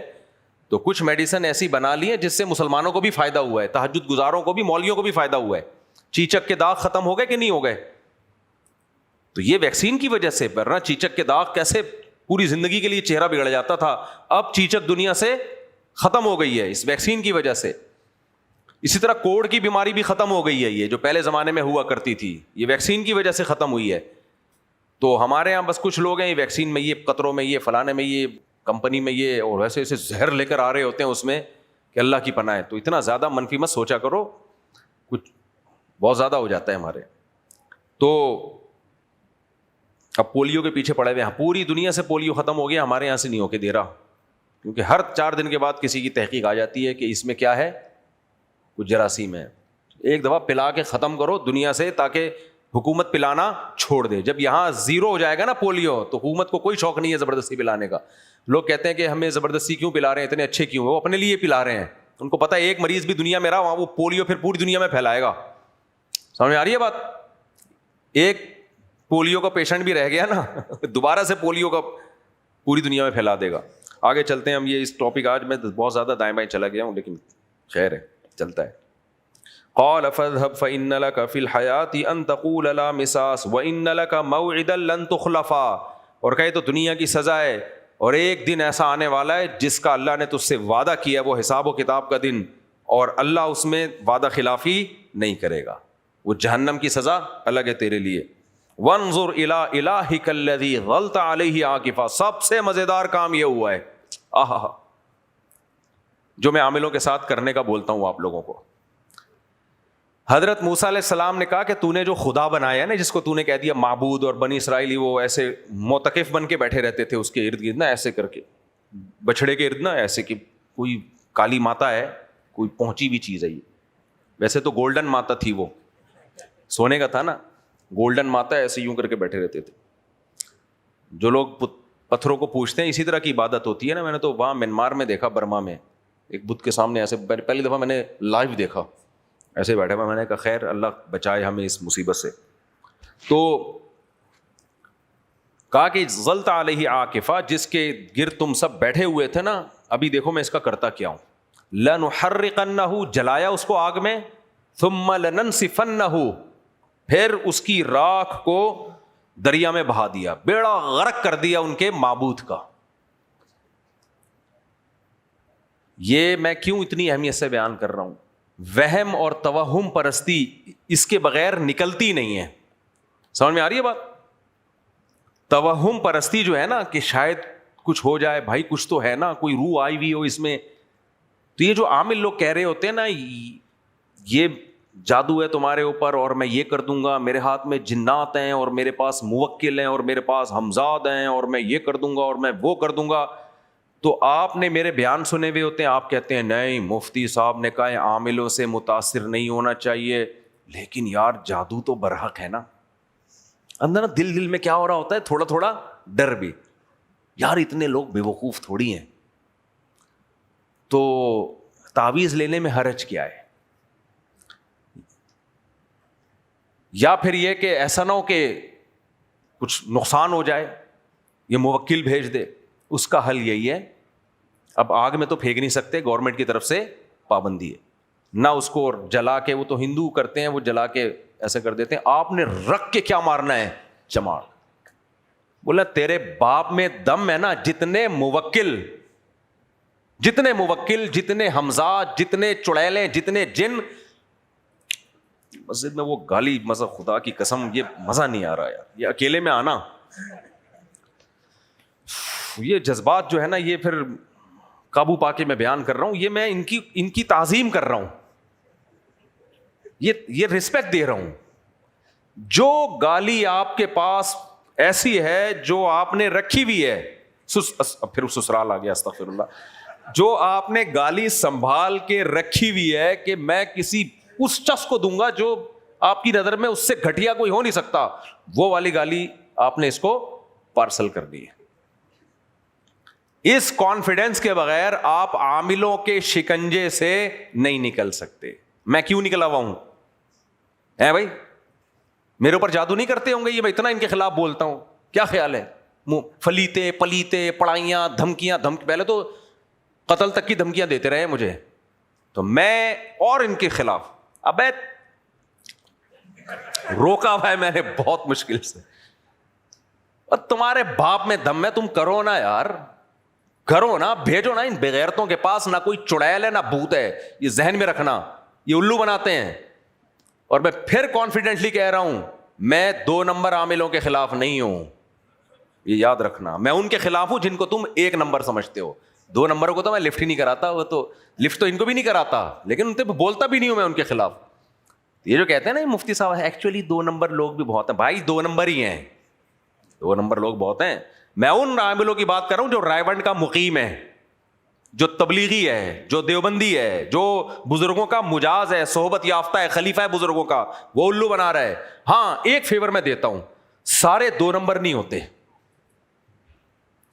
تو کچھ میڈیسن ایسی بنا لی ہے جس سے مسلمانوں کو بھی فائدہ ہوا ہے, تہجد گزاروں کو بھی, مولویوں کو بھی فائدہ ہوا ہے. چیچک کے داغ ختم ہو گئے کہ نہیں ہو گئے؟ تو یہ ویکسین کی وجہ سے. ورنہ چیچک کے داغ کیسے پوری زندگی کے لیے چہرہ بگڑ جاتا تھا, اب چیچک دنیا سے ختم ہو گئی ہے اس ویکسین کی وجہ سے. اسی طرح کوڑ کی بیماری بھی ختم ہو گئی ہے, یہ جو پہلے زمانے میں ہوا کرتی تھی یہ ویکسین کی وجہ سے ختم ہوئی ہے. تو ہمارے یہاں بس کچھ لوگ ہیں ویکسین میں, یہ قطروں میں, یہ فلانے میں, یہ کمپنی میں, یہ اور ویسے ایسے زہر لے کر آ رہے ہوتے ہیں اس میں کہ اللہ کی پناہ ہے. تو اتنا زیادہ منفی مت سوچا کرو, کچھ بہت زیادہ ہو جاتا ہے ہمارے. تو اب پولیو کے پیچھے پڑے ہوئے ہیں, پوری دنیا سے پولیو ختم ہو گیا, ہمارے یہاں سے نہیں ہو کے دے رہا, کیونکہ ہر 4 دن کے بعد کسی کی تحقیق آ جاتی ہے کہ اس میں کیا ہے, کچھ جراثیم ہے. ایک دفعہ پلا کے ختم کرو دنیا سے, تاکہ حکومت پلانا چھوڑ دے. جب یہاں زیرو ہو جائے گا نا پولیو, تو حکومت کو کوئی شوق نہیں ہے زبردستی پلانے کا. لوگ کہتے ہیں کہ ہمیں زبردستی کیوں پلا رہے ہیں, اتنے اچھے کیوں, وہ اپنے لیے پلا رہے ہیں. ان کو پتا ہے ایک مریض بھی دنیا میں رہا وہاں وہ پولیو پھر پوری دنیا میں پھیلائے گا. سمجھ میں آ رہی ہے بات؟ ایک پولیو کا پیشنٹ بھی رہ گیا نا, دوبارہ سے پولیو کا پوری دنیا میں پھیلا دے گا. آگے چلتے ہیں ہم. یہ اس ٹاپک آج میں بہت زیادہ دائیں بائیں چلا گیا ہوں, لیکن خیر ہے, چلتا ہے. قال فاذهب فإن لك في الحياة أن تقول لا مساس وإن لك موعدا لن تخلفا. اور کہے تو دنیا کی سزا ہے, اور ایک دن ایسا آنے والا ہے جس کا اللہ نے تجھ سے وعدہ کیا, وہ حساب و کتاب کا دن, اور اللہ اس میں وعدہ خلافی نہیں کرے گا. وہ جہنم کی سزا الگ ہے تیرے لیے. وانظر الى الہک الذی ظلت علیہ عاکفا. سب سے مزیدار کام یہ ہوا ہے جو میں عاملوں کے ساتھ کرنے کا بولتا ہوں آپ لوگوں کو. حضرت موسیٰ علیہ السلام نے کہا کہ تو نے جو خدا بنایا ہے نا, جس کو تو نے کہہ دیا معبود, اور بنی اسرائیلی وہ ایسے معتکف بن کے بیٹھے رہتے تھے اس کے ارد گرد نا, ایسے کر کے بچھڑے کے ارد نا, ایسے کہ کوئی کالی ماتا ہے, کوئی پہنچی ہوئی چیز ہے یہ. ویسے تو گولڈن ماتا تھی, وہ سونے کا تھا نا, گولڈن ماتا ایسے یوں کر کے بیٹھے رہتے تھے. جو لوگ پتھروں کو پوجتے ہیں اسی طرح کی عبادت ہوتی ہے نا. میں نے تو وہاں میانمار میں دیکھا, برما میں, ایک بت کے سامنے ایسے پہلی دفعہ میں نے لائیو دیکھا, ایسے بیٹھے ہوئے. میں نے کہا خیر اللہ بچائے ہمیں اس مصیبت سے. تو کہا کہ ظلت علیہ عاکفہ, جس کے گرد تم سب بیٹھے ہوئے تھے نا, ابھی دیکھو میں اس کا کرتا کیا ہوں. لنحرقنہ, جلایا اس کو آگ میں, ثم لننسفنہ, پھر اس کی راکھ کو دریا میں بہا دیا, بیڑا غرق کر دیا ان کے معبود کا. یہ میں کیوں اتنی اہمیت سے بیان کر رہا ہوں؟ وہم اور توہم پرستی اس کے بغیر نکلتی نہیں ہے. سمجھ میں آ رہی ہے بات؟ توہم پرستی جو ہے نا کہ شاید کچھ ہو جائے, بھائی کچھ تو ہے نا, کوئی روح آئی ہوئی ہو اس میں. تو یہ جو عامل لوگ کہہ رہے ہوتے ہیں نا, یہ جادو ہے تمہارے اوپر اور میں یہ کر دوں گا, میرے ہاتھ میں جنات ہیں اور میرے پاس موکل ہیں اور میرے پاس ہمزاد ہیں اور میں یہ کر دوں گا اور میں وہ کر دوں گا. تو آپ نے میرے بیان سنے ہوئے ہوتے ہیں, آپ کہتے ہیں نہیں مفتی صاحب نے کہا ہے عاملوں سے متاثر نہیں ہونا چاہیے, لیکن یار جادو تو برحق ہے نا. اندر دل میں کیا ہو رہا ہوتا ہے, تھوڑا تھوڑا ڈر بھی, یار اتنے لوگ بے وقوف تھوڑی ہیں, تو تعویذ لینے میں حرج کیا ہے. یا پھر یہ کہ ایسا نہ ہو کہ کچھ نقصان ہو جائے, یہ موکل بھیج دے. اس کا حل یہی ہے, اب آگ میں تو پھینک نہیں سکتے, گورنمنٹ کی طرف سے پابندی ہے, نہ اس کو جلا کے, وہ تو ہندو کرتے ہیں, وہ جلا کے ایسے کر دیتے ہیں. آپ نے رکھ کے کیا مارنا ہے, چماڑ. بولا تیرے باپ میں دم ہے نا, جتنے موکل, جتنے حمزات, جتنے چڑیلیں, جتنے جن. مسجد میں وہ گالی, مزہ خدا کی قسم یہ مزہ نہیں آ رہا یار, یہ اکیلے میں آنا, یہ جذبات جو ہے نا, یہ پھر قابو پا کے میں بیان کر رہا ہوں. یہ میں ان کی تعظیم کر رہا ہوں, یہ رسپیکٹ دے رہا ہوں. جو گالی آپ کے پاس ایسی ہے جو آپ نے رکھی ہوئی ہے, پھر سسرال آ گیا, استغفر اللہ, جو آپ نے گالی سنبھال کے رکھی ہوئی ہے کہ میں کسی اس شخص کو دوں گا جو آپ کی نظر میں اس سے گھٹیا کوئی ہو نہیں سکتا, وہ والی گالی آپ نے اس کو پارسل کر دی ہے. اس کانفیڈنس کے بغیر آپ عاملوں کے شکنجے سے نہیں نکل سکتے. میں کیوں نکلا ہوا ہوں بھائی, میرے اوپر جادو نہیں کرتے ہوں گے یہ, میں اتنا ان کے خلاف بولتا ہوں, کیا خیال ہے؟ فلیتے پلیتے پڑھائیاں دھمکیاں, پہلے تو قتل تک کی دھمکیاں دیتے رہے مجھے, تو میں اور ان کے خلاف ابے روکا ہوا ہے میں نے بہت مشکل سے. اور تمہارے باپ میں دم ہے, تم کرو نا یار, کرو نا, بھیجو نا ان بغیرتوں کے پاس. نہ کوئی چڑیل ہے نہ بھوت ہے, یہ ذہن میں رکھنا, یہ الو بناتے ہیں. اور میں پھر کانفیڈنٹلی کہہ رہا ہوں, میں 2 نمبر عاملوں کے خلاف نہیں ہوں, یہ یاد رکھنا. میں ان کے خلاف ہوں جن کو تم 1 نمبر سمجھتے ہو. 2 نمبروں کو تو میں لفٹ ہی نہیں کراتا, وہ تو لفٹ تو ان کو بھی نہیں کراتا, لیکن ان سے بولتا بھی نہیں ہوں میں ان کے خلاف. یہ جو کہتے ہیں نا مفتی صاحب ایکچولی 2 نمبر لوگ بھی بہت ہیں, بھائی 2 نمبر ہی ہیں, 2 نمبر لوگ بہت ہیں. میں ان عاملوں کی بات کر رہا ہوں جو رائے بنڈ کا مقیم ہے, جو تبلیغی ہے, جو دیوبندی ہے, جو بزرگوں کا مجاز ہے, صحبت یافتہ ہے, خلیفہ ہے بزرگوں کا, وہ الو بنا رہا ہے. ہاں ایک فیور میں دیتا ہوں, سارے 2 نمبر نہیں ہوتے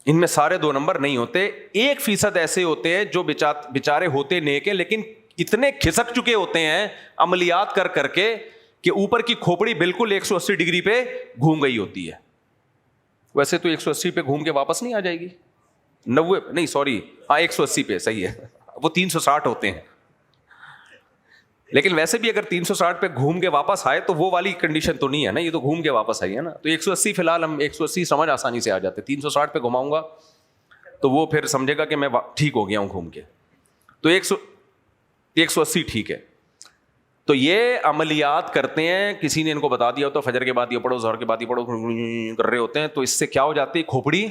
ان میں, سارے 2 نمبر نہیں ہوتے. 1% ایسے ہوتے ہیں جو بیچارے ہوتے نیک ہیں لیکن اتنے کھسک چکے ہوتے ہیں عملیات کر کر کے کہ اوپر کی کھوپڑی بالکل 180 ڈگری پہ گھوم گئی ہوتی ہے. ویسے تو 180 پہ گھوم کے واپس نہیں آ جائے گی, 90 نہیں سوری, ہاں 180 پہ صحیح ہے, وہ 360 ہوتے ہیں. لیکن ویسے بھی اگر 360 پہ گھوم کے واپس آئے تو وہ والی کنڈیشن تو نہیں ہے نا, یہ تو گھوم کے واپس آئی ہے نا. تو 180 فی الحال ہم 180 سمجھ آسانی سے آ جاتے, 360 پہ گھماؤں گا تو وہ پھر سمجھے گا کہ میں ٹھیک ہو گیا ہوں گھوم کے. تو 180 ٹھیک ہے. تو یہ عملیات کرتے ہیں, کسی نے ان کو بتا دیا ہوتا فجر کے بعد یہ پڑھو, ظہر کے بعد یہ پڑھو, کر رہے ہوتے ہیں. تو اس سے کیا ہو جاتی ہے, کھوپڑی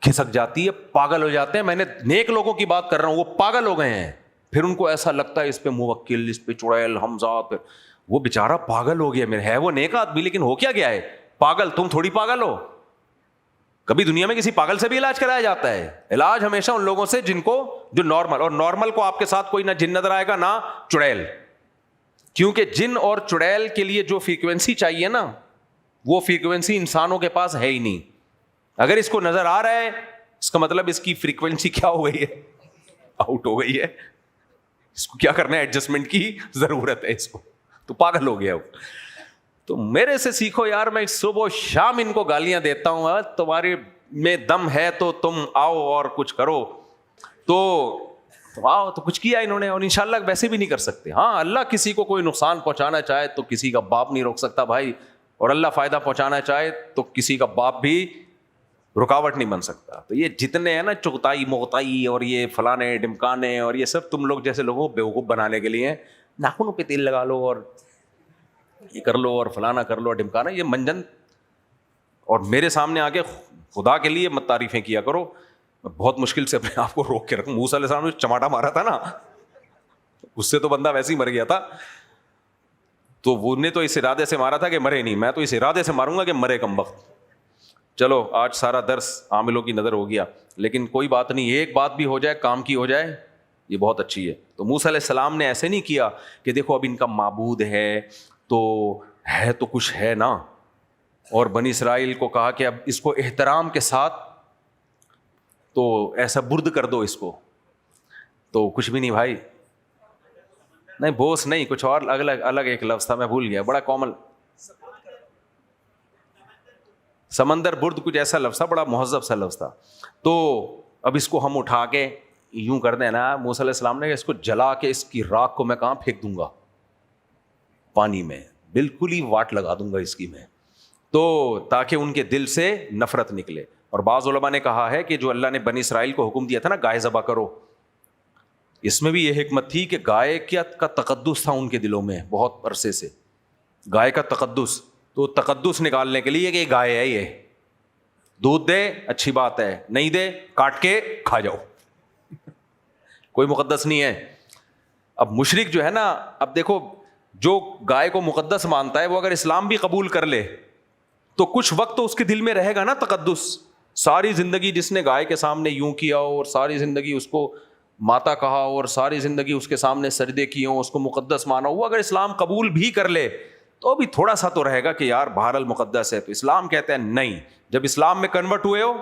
کھسک جاتی ہے, پاگل ہو جاتے ہیں. میں نے نیک لوگوں کی بات کر رہا ہوں, وہ پاگل ہو گئے ہیں. پھر ان کو ایسا لگتا ہے اس پہ موکل, اس پہ چڑیل, حمزہ, پھر وہ بیچارہ پاگل ہو گیا. میرے ہے وہ نیک آدمی لیکن ہو کیا گیا ہے پاگل. تم تھوڑی پاگل ہو. کبھی دنیا میں کسی پاگل سے بھی علاج کرایا جاتا ہے؟ علاج ہمیشہ ان لوگوں سے جن کو جو نارمل, اور نارمل کو آپ کے ساتھ کوئی نہ جن نظر آئے گا نہ چڑیل, کیونکہ جن اور چڑیل کے لیے جو فریکوینسی چاہیے نا وہ فریکوینسی انسانوں کے پاس ہے ہی نہیں. اگر اس کو نظر آ رہا ہے اس کا مطلب اس کی فریکوینسی کیا ہو گئی ہے, آؤٹ ہو گئی ہے. اس کو کیا کرنا ہے, ایڈجسٹمنٹ کی ضرورت ہے اس کو. تو پاگل ہو گیا وہ. تو میرے سے سیکھو یار, میں صبح و شام ان کو گالیاں دیتا ہوں, تمہارے میں دم ہے تو تم آؤ اور کچھ کرو. تو آؤ, تو کچھ کیا انہوں نے, اور انشاءاللہ ویسے بھی نہیں کر سکتے. ہاں اللہ کسی کو کوئی نقصان پہنچانا چاہے تو کسی کا باپ نہیں روک سکتا بھائی, اور اللہ فائدہ پہنچانا چاہے تو کسی کا باپ بھی رکاوٹ نہیں بن سکتا. تو یہ جتنے ہیں نا چغتائی مغتائی اور یہ فلانے ڈمکانے اور یہ سب تم لوگ جیسے لوگوں کو بیوقوف بنانے کے لیے ناخنوں پہ تیل لگا لو اور یہ کر لو اور فلانا کر لو ڈمکانا, یہ منجن. اور میرے سامنے آ کے خدا کے لیے مت تعریفیں کیا کرو. میں بہت مشکل سے اپنے آپ کو روک کے رکھوں. موسیٰ علیہ السلام نے چماٹا مارا تھا نا, اس سے تو بندہ ویسے ہی مر گیا تھا. تو وہ نے تو اس ارادے سے مارا تھا کہ مرے نہیں, میں تو اس ارادے سے ماروں گا کہ مرے کم وقت. چلو آج سارا درس عاملوں کی نظر ہو گیا, لیکن کوئی بات نہیں, ایک بات بھی ہو جائے کام کی ہو جائے, یہ بہت اچھی ہے. تو موسیٰ علیہ السلام نے ایسے نہیں کیا کہ دیکھو اب ان کا معبود ہے تو کچھ ہے نا, اور بنی اسرائیل کو کہا کہ اب اس کو احترام کے ساتھ تو ایسا برد کر دو اس کو. تو کچھ بھی نہیں بھائی, نہیں بوس نہیں, کچھ اور الگ ایک لفظ تھا میں بھول گیا, بڑا کامن, سمندر برد کچھ ایسا لفظ تھا, بڑا مہذب سا لفظ تھا. تو اب اس کو ہم اٹھا کے یوں کر دیں نا, موسیٰ علیہ السلام نے اس کو جلا کے اس کی راکھ کو میں کہاں پھینک دوں گا, پانی میں, بالکل ہی واٹ لگا دوں گا اس کی میں, تو تاکہ ان کے دل سے نفرت نکلے. اور بعض علماء نے کہا ہے کہ جو اللہ نے بنی اسرائیل کو حکم دیا تھا نا گائے ذبح کرو, اس میں بھی یہ حکمت تھی کہ گائے کا تقدس تھا ان کے دلوں میں بہت عرصے سے, گائے کا تقدس. تو تقدس نکالنے کے لیے کہ یہ گائے ہے, یہ دودھ دے اچھی بات ہے, نہیں دے کاٹ کے کھا جاؤ, کوئی مقدس نہیں ہے. اب مشرک جو ہے نا, اب دیکھو جو گائے کو مقدس مانتا ہے وہ اگر اسلام بھی قبول کر لے تو کچھ وقت تو اس کے دل میں رہے گا نا تقدس. ساری زندگی جس نے گائے کے سامنے یوں کیا اور ساری زندگی اس کو ماتا کہا اور ساری زندگی اس کے سامنے سجدے کیے ہوں, اس کو مقدس مانا, وہ اگر اسلام قبول بھی کر لے تو بھی تھوڑا سا تو رہے گا کہ یار بہرحال مقدس ہے. تو اسلام کہتے ہیں نہیں, جب اسلام میں کنورٹ ہوئے ہو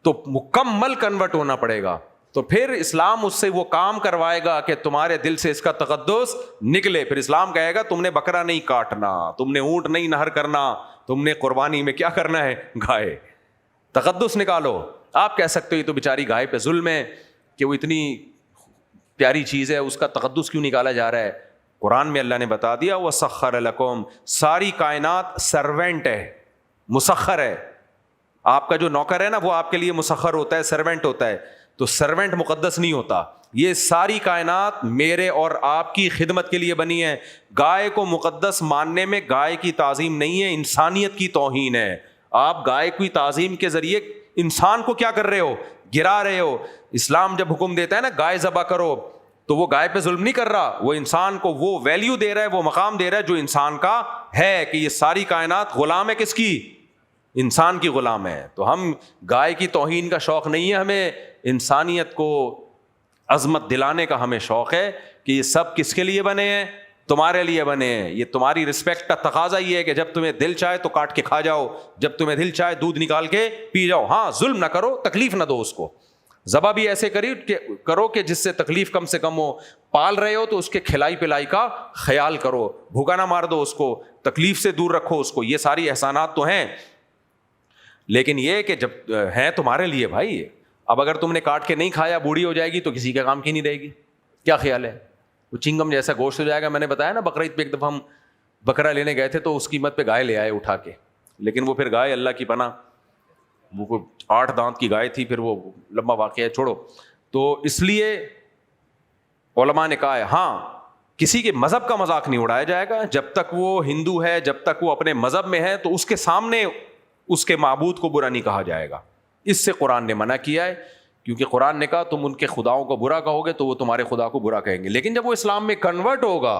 تو مکمل کنورٹ ہونا پڑے گا. تو پھر اسلام اس سے وہ کام کروائے گا کہ تمہارے دل سے اس کا تقدس نکلے. پھر اسلام کہے گا تم نے بکرا نہیں کاٹنا, تم نے اونٹ نہیں نہر کرنا, تم نے قربانی میں کیا کرنا ہے, گائے. تقدس نکالو. آپ کہہ سکتے ہو یہ تو بیچاری گائے پہ ظلم ہے کہ وہ اتنی پیاری چیز ہے, اس کا تقدس کیوں نکالا جا رہا ہے. قرآن میں اللہ نے بتا دیا وَسَخَّرَ لَكُمْ, ساری کائنات سرونٹ ہے, مسخر ہے. آپ کا جو نوکر ہے نا وہ آپ کے لیے مسخر ہوتا ہے, سرونٹ ہوتا ہے. تو سرونٹ مقدس نہیں ہوتا. یہ ساری کائنات میرے اور آپ کی خدمت کے لیے بنی ہے. گائے کو مقدس ماننے میں گائے کی تعظیم نہیں ہے, انسانیت کی توہین ہے. آپ گائے کی تعظیم کے ذریعے انسان کو کیا کر رہے ہو, گرا رہے ہو. اسلام جب حکم دیتا ہے نا گائے ذبح کرو تو وہ گائے پہ ظلم نہیں کر رہا, وہ انسان کو وہ ویلیو دے رہا ہے, وہ مقام دے رہا ہے جو انسان کا ہے, کہ یہ ساری کائنات غلام ہے کس کی, انسان کی غلام ہے. تو ہم گائے کی توہین کا شوق نہیں ہے, ہمیں انسانیت کو عظمت دلانے کا ہمیں شوق ہے کہ یہ سب کس کے لیے بنے ہیں؟ تمہارے لیے بنے ہیں. یہ تمہاری رسپیکٹ کا تقاضا یہ ہے کہ جب تمہیں دل چاہے تو کاٹ کے کھا جاؤ, جب تمہیں دل چاہے دودھ نکال کے پی جاؤ. ہاں ظلم نہ کرو, تکلیف نہ دو اس کو. ذبح بھی ایسے کرو کہ جس سے تکلیف کم سے کم ہو. پال رہے ہو تو اس کے کھلائی پلائی کا خیال کرو, بھوکا نہ مار دو اس کو, تکلیف سے دور رکھو اس کو. یہ ساری احسانات تو ہیں, لیکن یہ کہ جب ہیں تمہارے لیے بھائی. اب اگر تم نے کاٹ کے نہیں کھایا, بوڑھی ہو جائے گی تو کسی کے کام کی نہیں رہے گی. کیا خیال ہے؟ وہ چنگم جیسا گوشت ہو جائے گا. میں نے بتایا نا بقرعید پہ ایک دفعہ ہم بکرا لینے گئے تھے تو اس قیمت پہ گائے لے آئے اٹھا کے, لیکن وہ پھر گائے اللہ کی پناہ, وہ 8 دانت کی گائے تھی, پھر وہ لمبا واقعہ ہے, چھوڑو. تو اس لیے علماء نے کہا ہے ہاں کسی کے مذہب کا مذاق نہیں اڑایا جائے گا. جب تک وہ ہندو ہے, جب تک وہ اپنے مذہب میں ہے, تو اس کے سامنے اس کے معبود کو برا نہیں کہا جائے گا. اس سے قرآن نے منع کیا ہے, کیونکہ قرآن نے کہا تم ان کے خداؤں کو برا کہو گے تو وہ تمہارے خدا کو برا کہیں گے. لیکن جب وہ اسلام میں کنورٹ ہوگا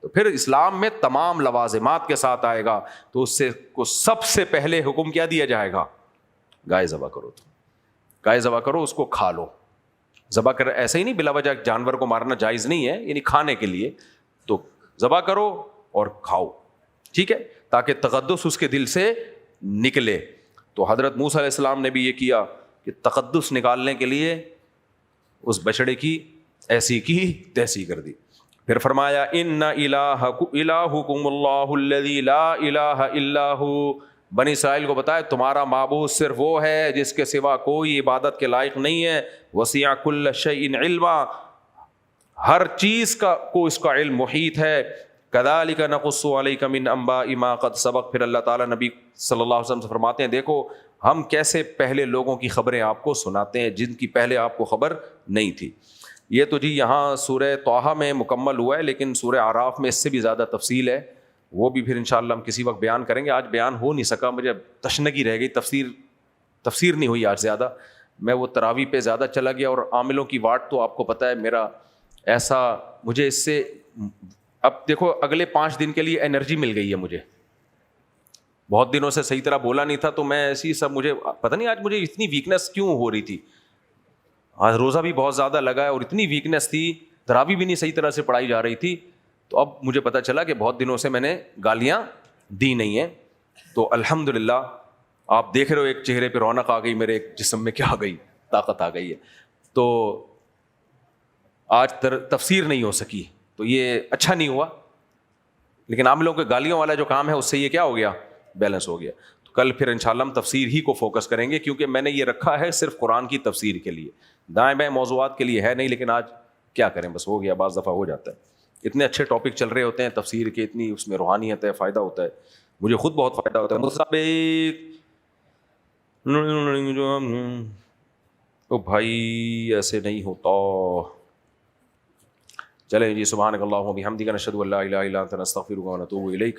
تو پھر اسلام میں تمام لوازمات کے ساتھ آئے گا, تو اس سے کو سب سے پہلے حکم کیا دیا جائے گا؟ گائے ذبح کرو. تو گائے ذبح کرو, اس کو کھا لو. ذبح کر ایسے ہی نہیں بلا وجہ جانور کو مارنا جائز نہیں ہے, یعنی کھانے کے لیے. تو ذبح کرو اور کھاؤ, ٹھیک ہے, تاکہ تقدس اس کے دل سے نکلے. تو حضرت موسیٰ علیہ السلام نے بھی یہ کیا کہ تقدس نکالنے کے لیے اس بچڑے کی ایسی کی تیسی کر دی. پھر فرمایا ان الہکم اللہ الذی لا الہ الا ہو. بنی اسرائیل کو بتایا تمہارا معبود صرف وہ ہے جس کے سوا کوئی عبادت کے لائق نہیں ہے. وسع کل شیء علما, ہر چیز کو اس کا علم محیط ہے. کذالک نقص علیک من انباء ما قد سبق. پھر اللہ تعالیٰ نبی صلی اللہ علیہ وسلم سے فرماتے ہیں دیکھو ہم کیسے پہلے لوگوں کی خبریں آپ کو سناتے ہیں جن کی پہلے آپ کو خبر نہیں تھی. یہ تو جی یہاں سورہ طٰہٰ میں مکمل ہوا ہے, لیکن سورہ اعراف میں اس سے بھی زیادہ تفصیل ہے, وہ بھی پھر انشاءاللہ ہم کسی وقت بیان کریں گے. آج بیان ہو نہیں سکا, مجھے تشنگی رہ گئی, تفسیر نہیں ہوئی آج زیادہ. میں وہ تراویح پہ زیادہ چلا گیا, اور عاملوں کی واٹ تو آپ کو پتہ ہے میرا ایسا, مجھے اس سے اب دیکھو اگلے 5 دن کے لیے انرجی مل گئی ہے مجھے. بہت دنوں سے صحیح طرح بولا نہیں تھا, تو میں ایسی سب مجھے پتہ نہیں آج مجھے اتنی ویکنیس کیوں ہو رہی تھی. آج روزہ بھی بہت زیادہ لگا ہے اور اتنی ویکنیس تھی, تراویح بھی نہیں صحیح طرح سے پڑھائی جا رہی تھی. تو اب مجھے پتہ چلا کہ بہت دنوں سے میں نے گالیاں دی نہیں ہیں. تو الحمدللہ آپ دیکھ رہے ہو ایک چہرے پہ رونق آ گئی, میرے ایک جسم میں کیا آ گئی, طاقت آ گئی ہے. تو آج تفسیر نہیں ہو سکی تو یہ اچھا نہیں ہوا, لیکن عاملوں کے گالیوں والا جو کام ہے اس سے یہ کیا ہو گیا, بیلنس ہو گیا. تو کل پھر انشاءاللہ ہم تفسیر ہی کو فوکس کریں گے, کیونکہ میں نے یہ رکھا ہے صرف قرآن کی تفسیر کے لیے, دائیں بائیں موضوعات کے لیے ہے نہیں. لیکن آج کیا کریں, بس ہو گیا, بعض دفعہ ہو جاتا ہے. اتنے اچھے ٹاپک چل رہے ہوتے ہیں تفسیر کے, اتنی اس میں روحانیت ہے, فائدہ ہوتا ہے, مجھے خود بہت فائدہ ہوتا ہے. تو بھائی ایسے نہیں ہوتا. چلیں جی, سبحانک اللہم و بحمدک نشہد ان لا الہ الا انت نستغفرک و نتوب الیک.